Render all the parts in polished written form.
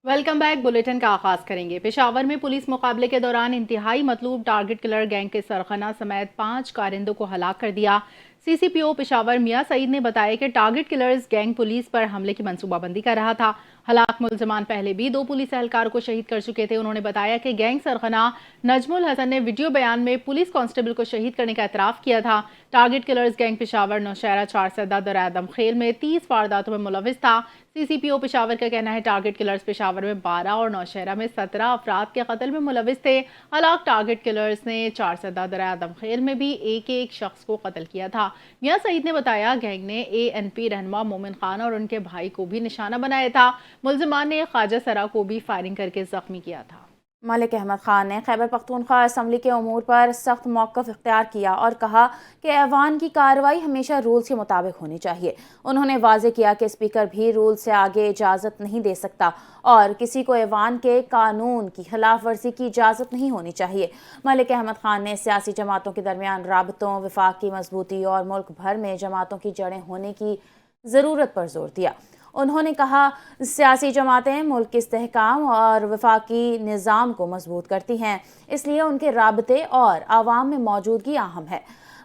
Welcome back. Bulletin का आगाज करेंगे। पेशावर में पुलिस मुकाबले के दौरान इंतहाई मतलूब टारगेट किलर गैंग के सरगना समेत 5 कारिंदों को हलाक कर दिया। सीसीपीओ पेशावर मियां सईद ने बताया कि टारगेट किलर्स गैंग पुलिस पर हमले की मंसूबाबंदी कर रहा था। हलाक मुलजमान पहले भी 2 पुलिस एहलकार को शहीद कर चुके थे। उन्होंने बताया कि गैंग सरगना नजमुल हसन ने वीडियो बयान में पुलिस कांस्टेबल को शहीद करने का एतराफ किया था। Target killers gang Peshawar Nowshera 4 सदा दरादम खेल में 30 वारदातों में मुलविस था। सीसीपीओ पेशावर का कहना है टारगेट किलर्स पेशावर में 12 और नौशहरा में 17 अफराद के कत्ल में मुलविस थे। हलाक टारगेट किलर्स ने 4 सदा दरादम खेल में भी एक शख्स को कत्ल किया था। मियां सईद ने बताया गैंग ने एएनपी रहनुमा मोमिन खान और उनके भाई को भी निशाना बनाया था। मुलजमान ने ख्वाजा सरा को भी फायरिंग करके जख्मी किया था। मलिक अहमद खान ने खैबर पख्तूनख्वा असम्बली के उमूर पर सख्त मौक़िफ़ इख्तियार किया और कहा कि ऐवान की कार्रवाई हमेशा रूल्स के मुताबिक होनी चाहिए। उन्होंने वाज़े किया कि स्पीकर भी रूल से आगे इजाज़त नहीं दे सकता और किसी को ऐवान के कानून की खिलाफ वर्जी की इजाज़त नहीं होनी चाहिए। मलिक अहमद खान ने सियासी जमातों के दरमियान राबतों, वफाक की मजबूती और मुल्क भर में जमातों की जड़ें होने की ज़रूरत पर जोर दिया। उन्होंने कहा सियासी जमातें मुल्क के इस्तेहकाम और वफाकी निज़ाम को मजबूत करती हैं, इसलिए उनके राबते और आवाम में मौजूदगी अहम है।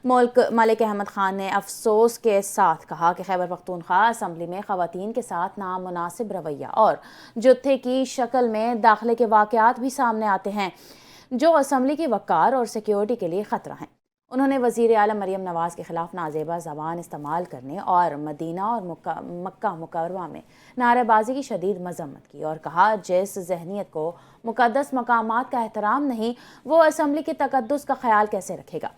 मलिक अहमद खान ने अफसोस के साथ कहा कि खैबर पख्तूनख्वा असम्बली में ख़वातीन के साथ नामुनासिब रवैया और जुत्थे की शक्ल में दाखिले के वाक़यात भी सामने आते हैं जो असम्बली की वक़ार और सिक्योरिटी के लिए ख़तरा हैं। उन्होंने वज़ीर आलम मरियम नवाज़ के खिलाफ नाजेबा ज़बान इस्तेमाल करने और मदीना और मक्का मुकर्रमा में नारेबाजी की शदीद मजम्मत की और कहा जिस जहनीत को मुक़द्दस मकामात का एहतराम नहीं वो असम्बली के तक़द्दुस का ख्याल कैसे रखेगा।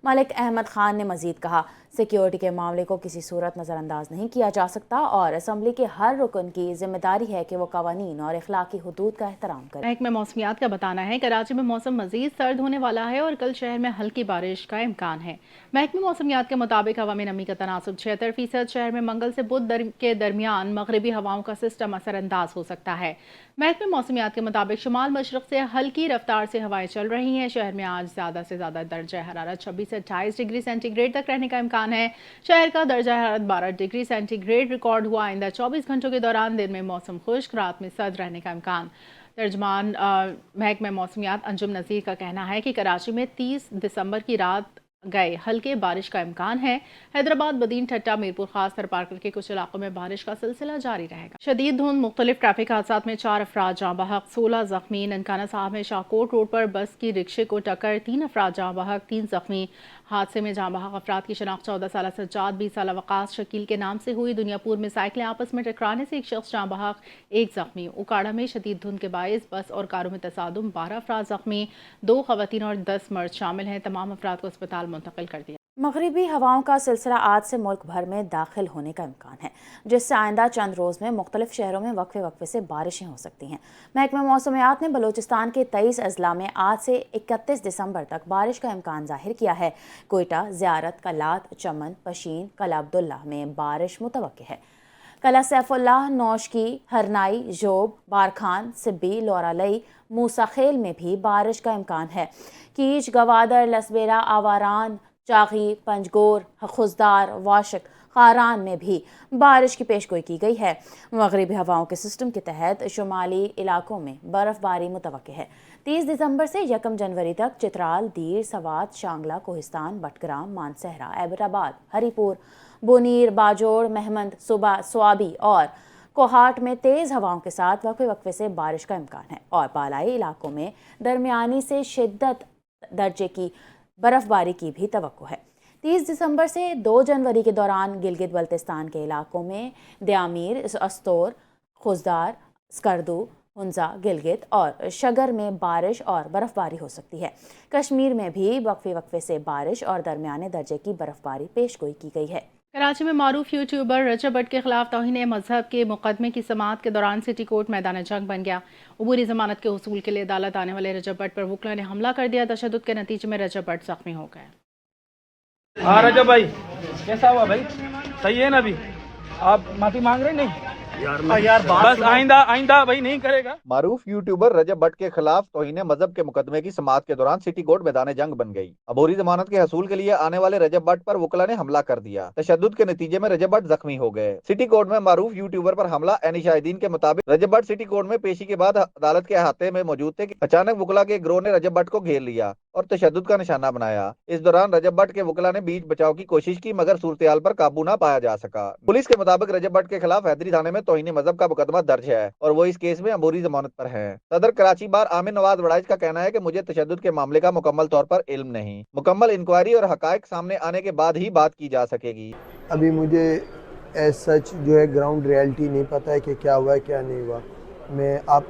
मलिक अहमद खान ने मज़ीद कहा सिक्योरिटी के मामले को किसी सूरत नज़रअंदाज नहीं किया जा सकता और असम्बली के हर रुकन की जिम्मेदारी है कि वो कवानीन और इखलाकी हुदूद का एहतराम करे। महकमे मौसमियात का बताना है कराची में मौसम मजीद सर्द होने वाला है और कल शहर में हल्की बारिश का इम्कान है। महकमे मौसमियात के मुताबिक हवा में नमी का तनासुब 76%। शहर में मंगल से बुध के दरमियान मगरबी हवाओं का सिस्टम असरअंदाज हो सकता है। महकमे मौसमियात के मुताबिक शुमाल मशरक से हल्की रफ्तार से हवाएं चल रही हैं। शहर में आज ज़्यादा से ज़्यादा दर्जा हरारत 26 से 28 डिग्री सेंटीग्रेड तक रहने का इम्कान है। शहर का दर्जा हरारत 12 डिग्री सेंटीग्रेड रिकॉर्ड हुआ। आइंदा 24 घंटों के दौरान दिन में मौसम खुश्क, रात में सर्द रहने का इम्कान। तर्जमान महकमे मौसमियात अंजुम नज़ीर का कहना है कि कराची में 30 दिसंबर की रात गए हल्के बारिश का इम्कान है। हैदराबाद, बदीन, ठट्टा, मीरपुर, खास तरपारकर के कुछ इलाकों में बारिश का सिलसिला जारी रहेगा। शदीद धुंध, मुख्तलिफ ट्रैफिक हादसात में 4 अफराद जाँ बहक, 16 जख्मी। ननकाना साहब में शाहकोट रोड पर बस की रिक्शे को टक्कर, 3 अफराद जाँ बहक, 3 जख्मी। हादसे में जाँ बहक अफराद की शनाख्त 14 साल सज्जाद, 20 साल वकास शकील के नाम से हुई। दुनियापुर में साइकिलें आपस में टकराने से एक शख्स जाँ बहक, 1 जख्मी। उकाड़ा में शदीद धुंध के बायस बस और कारों में तसादुम, 12 अफराद जख्मी, 2 खवातीन और 10 मर्द शामिल हैं। तमाम अफराद को अस्पताल मुंतकिल कर दिया। मगरिबी हवाओं का सिलसिला आज से मुल्क भर में दाखिल होने का इम्कान है, जिससे आइंदा चंद रोज़ में मुख्तलिफ शहरों में वक्फे से बारिशें हो सकती हैं। महकमा मौसमियात ने बलूचिस्तान के 23 अजला में आज से 31 दिसंबर तक बारिश का इम्कान जाहिर किया है। कोयटा, ज़ियारत, कलात, चमन, पशीन, कला अब्दुल्ला में बारिश मुतवक्किल है। कला सैफुल्लाह, नौशकी, हरनाई, जोब, बारखान, सिब्बी, लोरालई, मूसा खेल में भी बारिश का इम्कान है। कीच, गवादर, लसबेरा, आवारान, चागी, पंजगोर, खुजदार, वाशक, खारान में भी बारिश की पेशगोई की गई है। मगरिबी हवाओं के सिस्टम के तहत शुमाली इलाकों में बर्फबारी मुतवक्किल है। 30 दिसंबर से 1 जनवरी तक चित्राल, दीर, सवात, शांगला, कोहिस्तान, बटग्राम, मानसहरा, एबराबाद, हरीपुर, बुनीर, बाजोड़, महमद, सुबह, स्वाबी और कोहाट में तेज़ हवाओं के साथ वक्फे से बारिश का इम्कान है और बालाई इलाकों में दरमियानी से शिद्दत दर्जे की बर्फबारी की भी तवक्को है। 30 दिसंबर से 2 जनवरी के दौरान गिलगित बल्तिस्तान के इलाकों में द्यामीर, अस्तोर, खुजदार, स्कर्दू, हुंजा, गिलगित और शगर में बारिश और बर्फबारी हो सकती है। कश्मीर में भी वक्फे से बारिश और दरमियाने दर्जे की बर्फबारी पेशगोई की गई है। कराची में मारूफ यूट्यूबर रजब भट्ट के खिलाफ तौहीन मजहब के मुकदमे की समाअत के दौरान सिटी कोर्ट मैदान जंग बन गया। अबूरी जमानत के हुसूल के लिए अदालत आने वाले रजब भट्ट पर वकला ने हमला कर दिया। तशद्दुद के नतीजे में रजब भट्ट जख्मी हो गए। हाँ रजब भाई, कैसा हुआ भाई? सही है ना? अभी आप माफी मांग रहे? नहीं बस आइंदा वही नहीं करेगा। मारूफ यूट्यूबर रजब भट्ट के खिलाफ तौहीन मजहब के मुकदमे की समाअत के दौरान सिटी कोर्ट मैदान जंग बन गई। अबूरी जमानत के हसूल के लिए आने वाले रजब भट्ट पर वकला ने हमला कर दिया। तशद्दुद के नतीजे में रजब भट्ट जख्मी हो गए। सिटी कोर्ट में मारूफ यूट्यूबर पर हमला एनी शाहिदीन के मुताबिक रजब भट्ट सिटी कोर्ट में पेशी के बाद अदालत के अहाते में मौजूद थे कि अचानक वकला के गिरोह ने रजब भट्ट को घेर लिया और तशद्दुद का निशाना बनाया। इस दौरान रजब भट्ट के वकला ने बीच बचाव की कोशिश की मगर सूरत-ए-हाल पर काबू न पाया जा सका। पुलिस के मुताबिक रजब भट्ट के खिलाफ हैदरी थाने में तौहीन मजहब का मुकदमा दर्ज है और वो इस केस में अबूरी जमानत पर है। सदर कराची बार आमिर नवाज वड़ाइच का कहना है कि मुझे तशद्दुद के मामले का मुकम्मल तौर पर इल्म नहीं। मुकम्मल इंक्वायरी और हकायक सामने आने के बाद ही बात की जा सकेगी। अभी मुझे एज सच जो है ग्राउंड रियलिटी नहीं पता है कि क्या हुआ है क्या नहीं हुआ।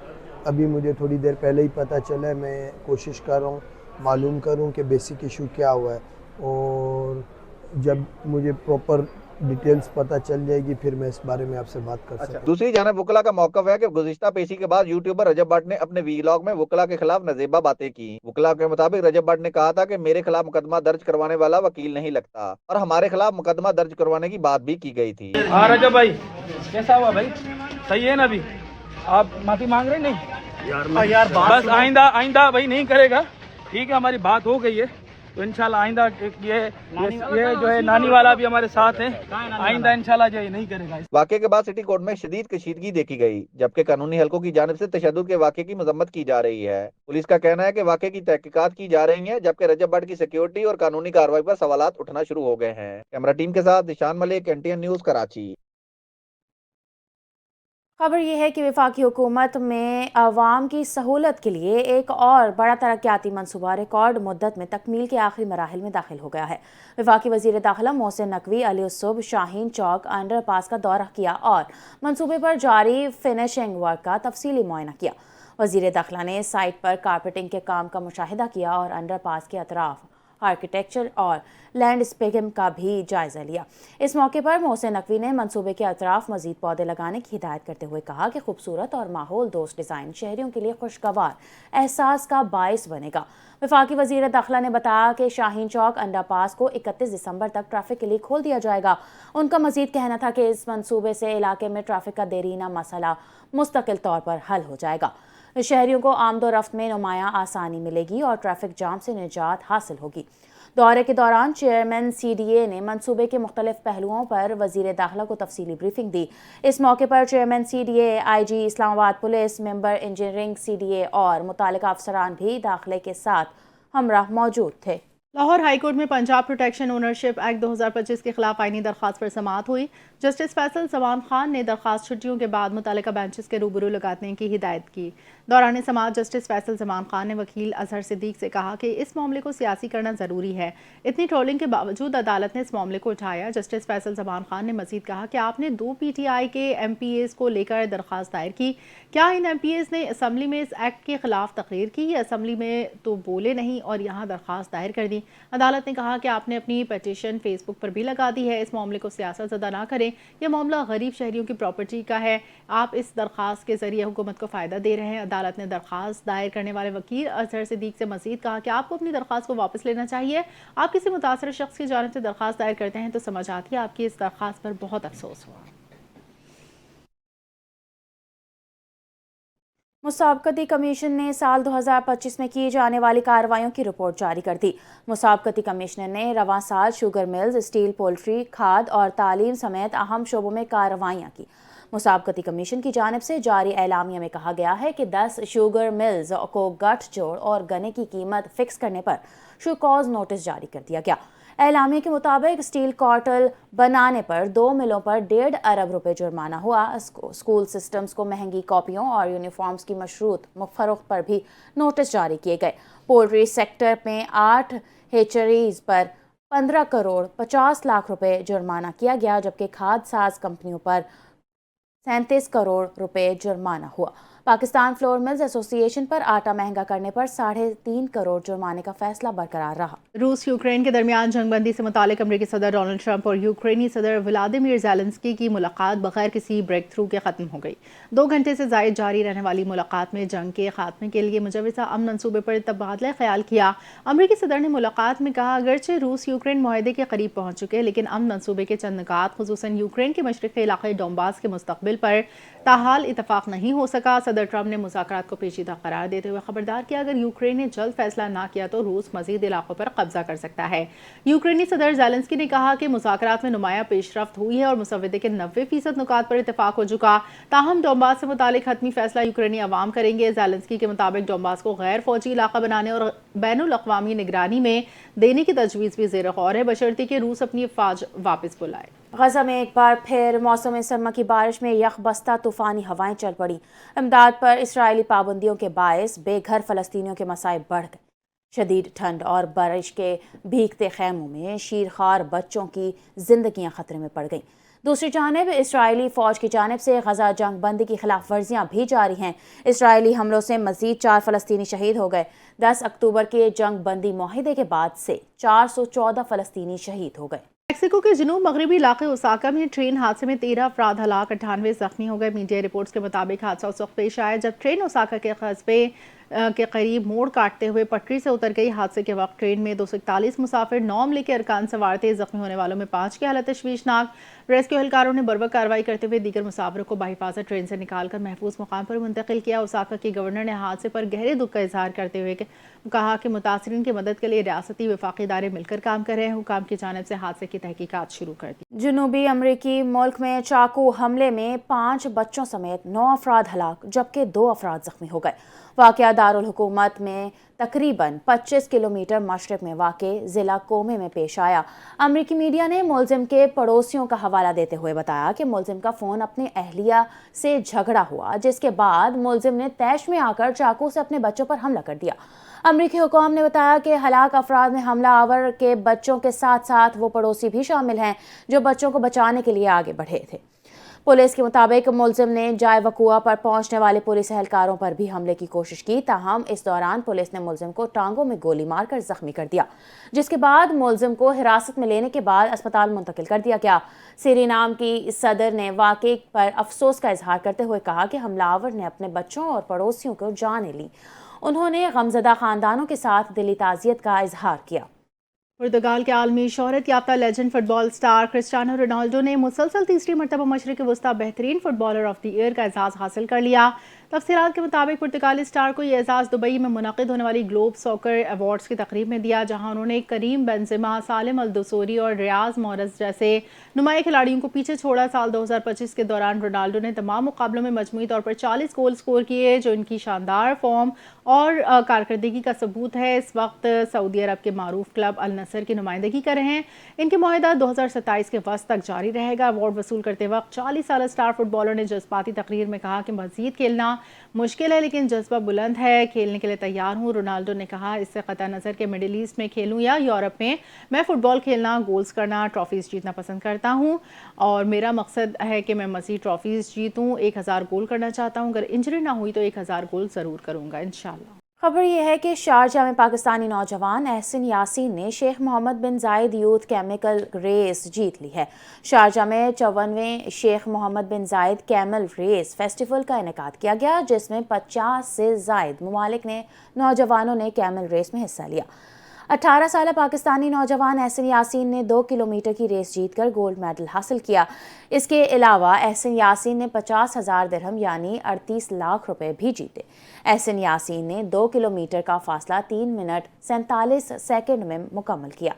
अभी मुझे थोड़ी देर पहले ही पता चला है। मैं कोशिश कर रहा हूँ मालूम करूँ कि बेसिक इशू क्या हुआ है और जब मुझे प्रॉपर डिटेल्स पता चल जाएगी फिर मैं इस बारे में आपसे बात कर सकता हूँ। दूसरी जानब वकला का मौक़िफ़ है कि गुज़िश्ता पेशी के बाद यूट्यूबर रजब भट्ट ने अपने वीलॉग में वकला के खिलाफ नज़ेबा बातें की। वकला के मुताबिक रजब भट्ट ने कहा था कि मेरे खिलाफ मुकदमा दर्ज करवाने वाला वकील नहीं लगता और हमारे खिलाफ मुकदमा दर्ज करवाने की बात भी की गई थी। हाँ रजब भाई कैसा हुआ भाई, सही है ना? अभी आप माफी मांग रहे नहीं यार बस आइंदा वही नहीं करेगा। ठीक है, हमारी बात हो गई है तो इंशाल्लाह आइंदा ये जो है नानी वाला भी हमारे साथ है, आइंदा इंशाल्लाह जो ये नहीं करेगा। वाक़े के बाद सिटी कोर्ट में शदीद कशीदगी देखी गई जबकि कानूनी हलकों की जानिब से तशद्दुद के वाक़े की मजम्मत की जा रही है। पुलिस का कहना है कि वाक़े की तहकीकात की जा रही है जबकि रजब भट्ट की सिक्योरिटी और कानूनी कार्रवाई पर सवालात उठना शुरू हो गए हैं। कैमरा टीम के साथ निशान मलिक, NTN न्यूज़, कराची। खबर यह है कि वफाकी हुकूमत में आवाम की सहूलत के लिए एक और बड़ा तरक्याती मनसूबा रिकॉर्ड मुद्दत में तकमील के आखिरी मराहिल में दाखिल हो गया है। वफाकी वज़ीर दाखिला मोहसिन नकवी अली उसुब शाहीन चौक अंडर पास का दौरा किया और मनसूबे पर जारी फिनिशिंग वर्क का तफसीली मुआयना किया। वज़ीर दाखिला ने साइट पर कारपेटिंग के काम का मुशाहिदा किया और अंडर पास के अतराफ आर्किटेक्चर और लैंडस्केपिंग का भी जायज़ा लिया। इस मौके पर मोहसिन नकवी ने मंसूबे के अतराफ मजीद पौधे लगाने की हिदायत करते हुए कहा कि खूबसूरत और माहौल दोस्त डिज़ाइन शहरियों के लिए खुशगवार एहसास का बायस बनेगा। वफाकी वज़ीर दाखिला ने बताया कि शाहीन चौक अंडर पास को 31 दिसंबर तक ट्रैफिक के लिए खोल दिया जाएगा। उनका मजीद कहना था कि इस मंसूबे से इलाके में ट्रैफिक का देरीना मसला मुस्तकिल तौर पर हल हो जाएगा। शहरियों को आमदोरफ्त में नुमायां आसानी मिलेगी और ट्रैफिक जाम से निजात हासिल होगी। दौरे के दौरान चेयरमैन CDA ने मंसूबे के मुख्तलिफ पहलुओं पर वज़ीर दाखिला को तफसीली ब्रीफिंग दी। इस मौके पर chairman CDA, IG Islamabad police, member engineering CDA और मुतालिका अफसरान भी दाखिले के साथ हमराह मौजूद थे। लाहौर हाई कोर्ट में पंजाब प्रोटेक्शन ओनरशिप एक्ट 2025 के खिलाफ आईनी दरख्वास्त पर समाअत हुई। जस्टिस फैसल जमान खान ने दरख्वास्त छुट्टियों के बाद मुतालिका बेंचेस के रूबरू लगाने की हिदायत की। दौरान समाअत जस्टिस फैसल जमान खान ने वकील अजहर सिद्दीक से कहा कि इस मामले को सियासी करना ज़रूरी है। इतनी ट्रोलिंग के बावजूद अदालत ने इस मामले को उठाया। जस्टिस फैसल जमान खान ने मजीद कहा कि आपने 2 PTI के MPAs को लेकर दरख्वास्त दायर की। क्या इन MPAs ने असम्बली में इस एक्ट के खिलाफ तकरीर की? असम्बली में तो बोले नहीं और यहाँ दरख्वास्त दायर कर दी। अदालत ने कहा कि आपने अपनी पटिशन फेसबुक पर भी लगा दी है। इस मामले को सियासत ज़दा ना करें, यह मामला गरीब शहरियों की प्रॉपर्टी का है। आप इस दरख्वास्त के जरिए हुकूमत को फ़ायदा दे रहे हैं। अदालत ने दरख्वास्त दायर करने वाले वकील अजहर सिद्दीक से मजीद कहा कि आपको अपनी दरख्वास्त को वापस लेना चाहिए। आप किसी मुतासर शख्स की जानिब से दरख्वास्त दायर करते हैं तो समझ आती है आपकी इस दरख्वास्त पर बहुत अफसोस हुआ। मुसाबकती कमीशन ने साल 2025 में की जाने वाली कार्रवाइयों की रिपोर्ट जारी कर दी। मुसाबकती कमिश्नर ने रवां साल शुगर मिल्स, स्टील, पोल्ट्री, खाद और तालीम समेत अहम शोबों में कार्रवाइयाँ की। मुसाबकती कमीशन की जानिब से जारी एलामिया में कहा गया है कि 10 शुगर मिल्स को गठजोड़ और गन्ने की कीमत फिक्स करने पर शो कॉज नोटिस जारी कर दिया गया। एलामिया के मुताबिक स्टील कॉटल बनाने पर 2 मिलों पर 1.5 अरब रुपए जुर्माना हुआ। स्कूल सिस्टम्स को महंगी कॉपियों और यूनिफॉर्म्स की मशरूत फरोख्त पर भी नोटिस जारी किए गए। पोल्ट्री सेक्टर में 8 हेचरीज पर 15 करोड़ 50 लाख रुपए जुर्माना किया गया, जबकि खाद साज कंपनियों पर 37 करोड़ रुपए जुर्माना हुआ। पाकिस्तान फ्लोर मिल्स एसोसिएशन पर आटा महंगा करने पर 3.5 करोड़ जुर्माने का फैसला बरकरार रहा। रूस यूक्रेन के दरमियान जंगबंदी से मुतालिक अमरीकी सदर डोनाल्ड ट्रंप और यूक्रेनी सदर व्लादिमीर ज़ेलेंस्की की मुलाकात बगैर किसी ब्रेक थ्रू के ख़त्म हो गई। 2 घंटे से ज़ायद जारी रहने वाली मुलाकात में जंग के खात्मे के लिए मुजव्वज़ा अमन मंसूबे पर तबादला ख्याल किया। अमरीकी सदर ने मुलाकात में कहा, अगरचे रूस यूक्रेन मुआहदे के करीब पहुंच चुके, लेकिन अमन मंसूबे के चंद निकात खुसूसन यूक्रेन के मशरक़ी इलाक़े डोंबास के मुस्तक़बिल पर ताहाल इतफाक़ नहीं हो सका। सदर ट्रंप ने मुज़ाकरात को पेचीदा करार देते हुए खबरदार किया, अगर यूक्रेन ने जल्द फैसला ना किया तो रूस मज़ीद इलाकों पर कब्जा कर सकता है। यूक्रेनी सदर ज़ेलेंस्की ने कहा कि मुज़ाकरात में नुमाया पेशरफ्त हुई है और मुसव्वदे के 90% नुकात पर इतफाक़ हो चुका। ताहम डोंबास से मुतालिक हतमी फैसला यूक्रेनी अवाम करेंगे। ज़ेलेंस्की के मुताबिक डोंबास को गैर फौजी इलाका बनाने और बैनुल अक़वामी निगरानी में देने की तजवीज़ भी ज़ेर गौर है, बशर्ते कि रूस अपनी अफ़वाज वापस बुलाए। गजा में एक बार फिर मौसम सरमा की बारिश में यकबस्ता तूफ़ानी हवाएं चल पड़ी। इमदाद पर इसराइली पाबंदियों के बायस बेघर फ़लस्तीनियों के मसाइब बढ़ गए। शदीद ठंड और बारिश के भीगते खैमों में शीरखार बच्चों की जिंदगियां खतरे में पड़ गईं। दूसरी जानब इसराइली फ़ौज की जानिब से गजा जंग बंदी की खिलाफ वर्जियाँ भी जारी हैं। इसराइली हमलों से मज़ीद 4 फ़लस्तीनी शहीद हो गए। 10 अक्टूबर के जंग बंदी मुआहिदे के बाद से 414 फ़लस्तीनी शहीद हो गए। मेक्सिको के जनूब मगरबी इलाके ओसाका में ट्रेन हादसे में 13 अफराद हलाक, 98 जख्मी हो गए। मीडिया रिपोर्ट्स के मुताबिक हादसा उस वक्त पेश आया जब ट्रेन ओसाका के कस्बे के करीब मोड़ काटते हुए पटरी से उतर गई। हादसे के वक्त ट्रेन में 241 मुसाफिर 9 अमले के अरकान सवार थे। जख्मी होने वालों में 5 की हालत तशवीशनाक। रेस्क्यू एहलकारों ने बर्वक्त कार्रवाई करते हुए दीगर मुसाफिरों को बाहिफाजत ट्रेन से निकालकर महफूज मुकाम पर मुंतकिल किया। ओसाका की गवर्नर ने हादसे पर गहरे दुख का इजहार करते हुए कहा कि मुतासरीन की मदद के लिए रियासती वफाकी इदारे मिलकर काम कर रहे हैं। हुकाम की जानिब से हादसे की तहकीकात शुरू कर दी। जनूबी अमरीकी मुल्क में चाकू हमले में 5 बच्चों समेत 9 अफराद हलाक जबकि 2 अफराद जख्मी हो गए। वाक़या दारुल हुकूमत में तकरीबन 25 किलोमीटर मशरक़ में वाक़े ज़िला कोमे में पेश आया। अमरीकी मीडिया ने मुलजिम के पड़ोसियों का हवाला देते हुए बताया कि मुलजिम का फ़ोन अपनी अहलिया से झगड़ा हुआ, जिसके बाद मुलजिम ने तैश में आकर चाकू से अपने बच्चों पर हमला कर दिया। अमरीकी हुकाम ने बताया कि हलाक अफराद में हमला आवर के बच्चों के साथ साथ वो पड़ोसी भी शामिल हैं जो बच्चों को बचाने के लिए आगे बढ़े थे। पुलिस के मुताबिक मुलजिम ने जाए वकुआ पर पहुंचने वाले पुलिस एहलकारों पर भी हमले की कोशिश की। ताहम इस दौरान पुलिस ने मुलजिम को टांगों में गोली मारकर जख्मी कर दिया, जिसके बाद मुलजिम को हिरासत में लेने के बाद अस्पताल मुंतकिल कर दिया गया। सूरीनाम की सदर ने वाक़े पर अफसोस का इजहार करते हुए कहा कि हमलावर ने अपने बच्चों और पड़ोसियों को जानें ली। उन्होंने गमज़दा ख़ानदानों के साथ दिली ताज़ियत का इजहार किया। पुर्तगाल के आलमी शोहरत याफ्ता legend football star Cristiano Ronaldo ने मुसलसल तीसरी मरतबा मशरिक़ वस्ता बेहतरीन फुटबॉलर ऑफ द ईयर का एजाज़ हासिल कर लिया। तफसीलात के मुताबिक पुर्तगाली स्टार को यह एजाज़ दुबई में मुनक़िद होने वाली ग्लोब सॉकर अवार्ड्स की तकरीब में दिया, जहां उन्होंने करीम बेंज़ेमा, सालिम अल दोसूरी और रियाज मोहरज़ जैसे नुमाया खिलाड़ियों को पीछे छोड़ा। साल 2025 के दौरान रोनाल्डो ने तमाम मुकाबलों में मजमूई तौर पर 40 गोल स्कोर किए, जो इनकी शानदार फॉर्म और कारकर्दगी का सबूत है। इस वक्त सऊदी अरब के मारूफ क्लब अल नसर की नुमाइंदगी कर रहे हैं। इनके मुआहदा 2027 के वस्त तक जारी रहेगा। अवार्ड वसूल करते वक्त 40 साल स्टार फुटबॉलर ने जज्बाती तकरीर में कहा कि मज़ीद खेलना मुश्किल है लेकिन जज्बा बुलंद है, खेलने के लिए तैयार हूँ। रोनाल्डो ने कहा, इससे क़तई नज़र के मिडिल ईस्ट में खेलूँ या यूरोप में, मैं फ़ुटबॉल खेलना, गोल्स करना, ट्रॉफीज़ जीतना पसंद करता हूँ और मेरा मकसद है कि मैं मज़ीद ट्रॉफीज़ जीतूँ। 1000 गोल करना चाहता हूँ। अगर इंजरी ना हुई तो 1000 गोल ज़रूर करूँगा इंशाल्लाह। खबर यह है कि शारजा में पाकिस्तानी नौजवान एहसन यासीन ने शेख मोहम्मद बिन जायद यूथ केमिकल रेस जीत ली है। शारजा में 54वें शेख मोहम्मद बिन जायद कैमल रेस फेस्टिवल का इनेकाद किया गया, जिसमें 50 से ज़ायद ममालिक ने नौजवानों ने कैमल रेस में हिस्सा लिया। 18 साल पाकिस्तानी नौजवान एहसन यासीन ने 2 किलोमीटर की रेस जीतकर गोल्ड मेडल हासिल किया। इसके अलावा एहसन यासीन ने 50,000 दिरहम यानी 38 लाख रुपए भी जीते। एहसन यासीन ने 2 किलोमीटर का फासला 3 मिनट 47 सेकंड में मुकम्मल किया।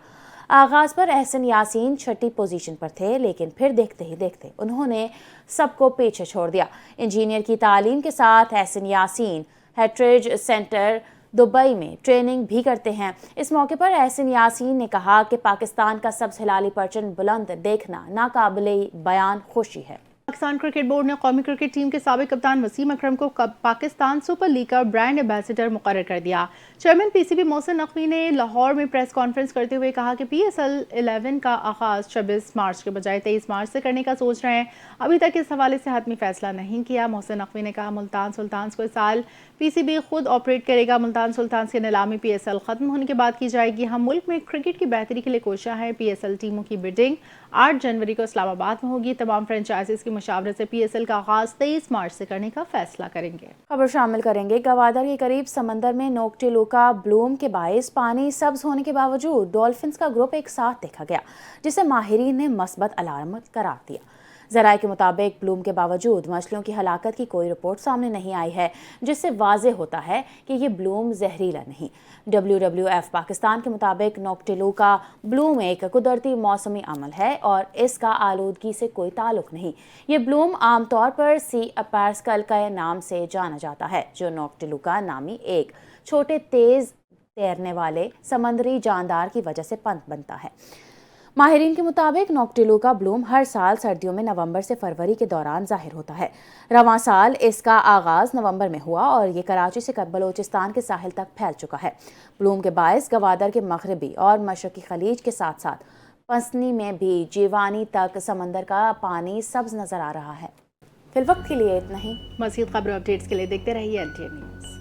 आगाज़ पर एहसन यासीन 6ठी पोजीशन पर थे, लेकिन फिर देखते ही देखते उन्होंने सबको पीछे छोड़ दिया। इंजीनियर की तालीम के साथ Ehsan Yasin heritage centre Dubai में ट्रेनिंग भी करते हैं। इस मौके पर एहसन यासीन ने कहा कि पाकिस्तान का सब्ज़ हिलाली परचम बुलंद देखना नाकाबिले बयान खुशी है। पाकिस्तान क्रिकेट बोर्ड ने कौमी क्रिकेट टीम के साबिक कप्तान वसीम अकरम को पाकिस्तान सुपर लीग का ब्रांड एम्बेसडर मुकर्रर कर दिया। चेयरमैन पीसीबी मोहसिन नकवी ने लाहौर में प्रेस कॉन्फ्रेंस करते हुए कहा कि PSL 11 का आगाज 26 मार्च के बजाय 23 मार्च से करने का सोच रहे हैं। अभी तक इस हवाले से हतमी फैसला नहीं किया। मोहसिन नकवी ने कहा मुल्तान सुल्तान्स को इस साल पीसीबी खुद ऑपरेट करेगा। मुल्तान सुल्तान्स की नीलामी PSL खत्म होने के बाद की जाएगी। हम मुल्क में क्रिकेट की बेहतरी के लिए कोशिश है। PSL टीमों की बिडिंग 8 जनवरी को इस्लामाबाद में होगी। तमाम फ्रेंचाइजीज की मुशावरत से PSL का आगाज 23 मार्च से करने का फैसला करेंगे। खबर शामिल करेंगे गवादर के करीब समंदर में नोक्टिलुका ब्लूम के बायस पानी सब्ज होने के बावजूद डॉल्फिन्स का ग्रुप एक साथ देखा गया, जिसे माहिरीन ने मस्बत अलामत करार दिया। ज़राए के मुताबिक ब्लूम के बावजूद मछलियों की हलाकत की कोई रिपोर्ट सामने नहीं आई है, जिससे वाज़े होता है कि ये ब्लूम जहरीला नहीं। WWF पाकिस्तान के मुताबिक नोक्टिलुका ब्लूम एक कुदरती मौसमी अमल है और इसका आलूदगी से कोई ताल्लुक नहीं। ये ब्लूम आमतौर पर सी अपार्स्कल के नाम से जाना जाता है, जो नोक्टिलुका नामी एक छोटे तेज़ तैरने वाले समंदरी जानदार की वजह से बनता है। माहिरीन के मुताबिक नोक्टिलुका ब्लूम हर साल सर्दियों में नवंबर से फरवरी के दौरान जाहिर होता है। रवां साल इसका आगाज नवंबर में हुआ और ये कराची से बलोचिस्तान के साहिल तक फैल चुका है। ब्लूम के बायस गवादर के मगरबी और मशरकी खलीज के साथ साथ पसनी में भी जीवानी तक समंदर का पानी सब्ज नजर आ रहा है। फिलवक्त के लिए इतना ही। मज़ीद खबर अपडेट्स के लिए देखते रहिए LTN न्यूज़।